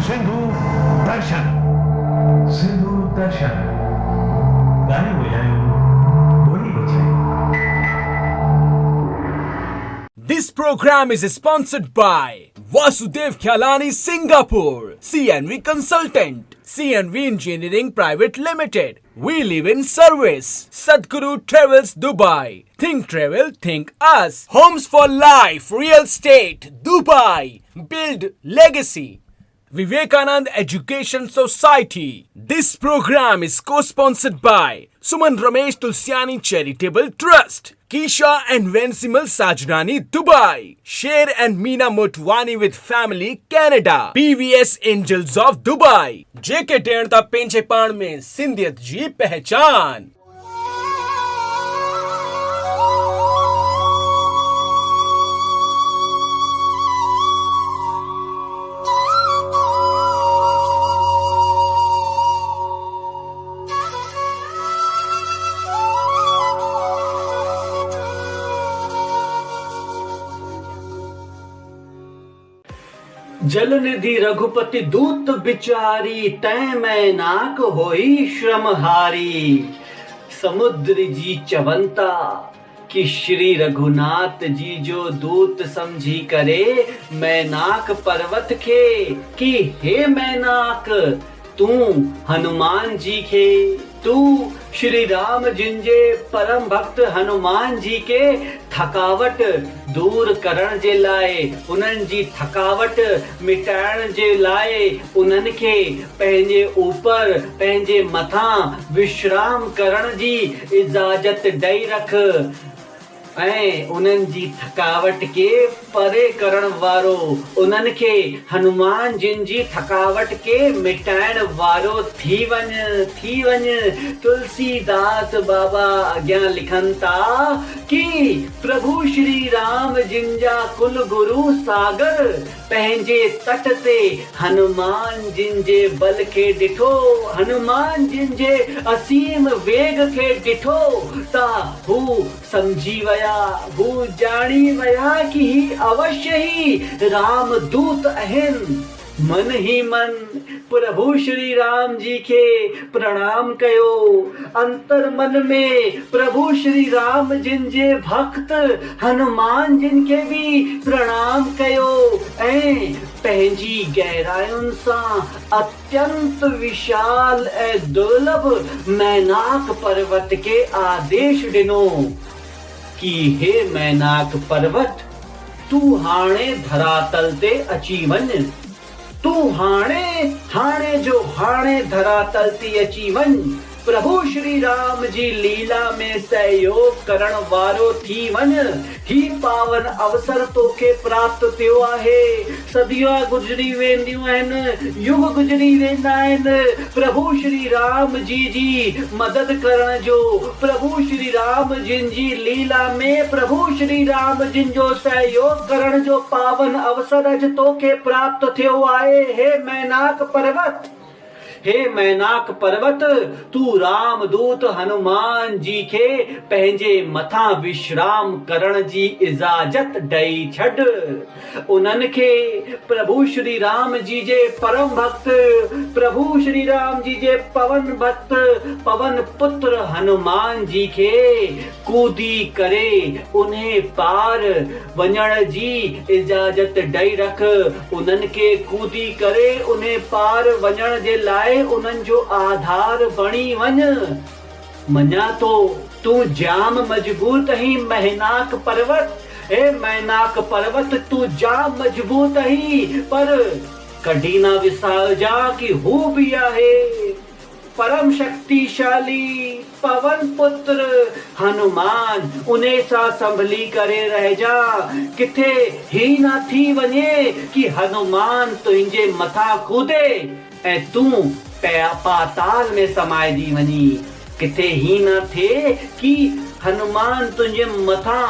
सिंधु दर्शन सिंधु दर्शन गाने बजायो बोली बजाई. This program is sponsored by Vasudev Khyalani Singapore, CNV Consultant, CNV Engineering Private Limited. We live in service. Sadhguru Travels Dubai. Think travel, think us. Homes for Life, Real Estate, Dubai. Build legacy. Vivekanand Education Society. This program is co-sponsored by Suman Ramesh Tulsiani Charitable Trust, Kisha and Vensimal Sajnani Dubai, Sher and Meena Motwani with Family Canada, PVS Angels of Dubai, JK Deanta Penchepan में सिंधियत जी पहचान. जलनिधि रघुपति दूत बिचारी तै मैं नाक होई श्रमहारी. समुद्र जी चवंता कि श्री रघुनाथ जी जो दूत समझी करे मैनाक पर्वत खे कि हे मैनाक तू हनुमान जी खे. तू श्री राम जिनजे परम भक्त हनुमान जी के थकावट दूर करण जे लाए उन्हनि जी थकावट मिटाइण जे लाए उन्हनि खे पंहिंजे ऊपर पंहिंजे मथां विश्राम करण जी इजाज़त ॾेई रख ऐं उन्हनि जी थकावट के परे करण वारो उन्हनि खे हनुमान जिन जी थकावट के मिटाइण वारो थी वञ. तुलसीदास बाबा अॻियां लिखनि था कि प्रभु श्री राम जिन जा कुल गुरु सागर पंहिंजे तट ते हनुमान जिन जे बल खे ॾिठो, हनुमान जिन जे असीम वेग खे ॾिठो त हू समझी वया, हू जाणी वया कि ही अवश्य ही राम दूत आहिनि. मन ही मन प्रभु श्री राम जी के प्रणाम कयो. अंतर मन में प्रभु श्री राम जिन जे भक्त हनुमान जिन के भी प्रणाम कयो ऐं पंहिंजी गहरायुनि सां अत्यंत विशाल ऐं दुर्लभ मैनाक पर्वत के आदेश ॾिनो कि हे मैनाक पर्वत तू हाणे धरातल ते अची वञ. तू हाणे जो हाणे धरातल ते अची वञ. प्रभु श्री राम जी लीला में सहयोग करण वारो थी वञ. ही पावन अवसर तोखे प्राप्त थियो आहे. सदियां गुजरी वेंदियूं आहिनि, युग गुजरी वेंदा आहिनि प्रभु श्री राम जी मदद करण जो, प्रभु श्री राम जिन जी लीला में प्रभु श्री राम जिन जो सहयोग करण जो पावन अवसर अॼु तोखे प्राप्त थियो आहे. हे मैनाक पर्वत, हे मैनाक पर्वत तू रामदूत हनुमान जी खे पंहिंजे मथां विश्राम करण जी इजाज़त ॾेई छॾ. उन्हनि खे प्रभु श्री राम जी जे परम भक्त, प्रभु श्री राम जी जे पवन भक्त, पवन पुत्र हनुमान जी खे कूदी करे उन्हें पार वञण जी इजाज़त ॾेई रख. उन्हनि खे कूदी करे उन्हें पार वञण जे लाइ उन्हनि जो आधार बणी वञ. मञा तो तू जाम मजबूत ही मैनाक पर्वत. हे मैनाक पर्वत तू जाम मजबूत ही पर कॾहिं न विसारजा कि हू भी आहे परम शक्तिशाली पवन पुत्र हनुमान. उन्हें सां संभली करे रहिजा. किथे ही न थी वञे कि हनुमान तुंहिंजे मथां कूदे ऐं तूं पाताल में समाइजी वञी. किथे ही न थिए कि हनुमान तुंहिंजे मथां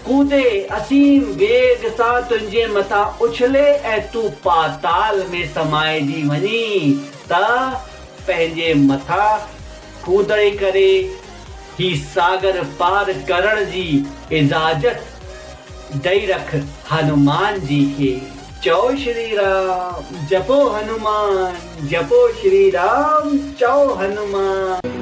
कूदे, असीम वेग सां तुंहिंजे मथां उछले ऐं तूं पाताल में समाइजी वञी. त पंहिंजे मथां कूदे करे ही सागर पार करण जी इजाज़त ॾेई रख हनुमान जी खे. चौ श्री राम, जपो हनुमान, जपो श्री राम, चौ हनुमान।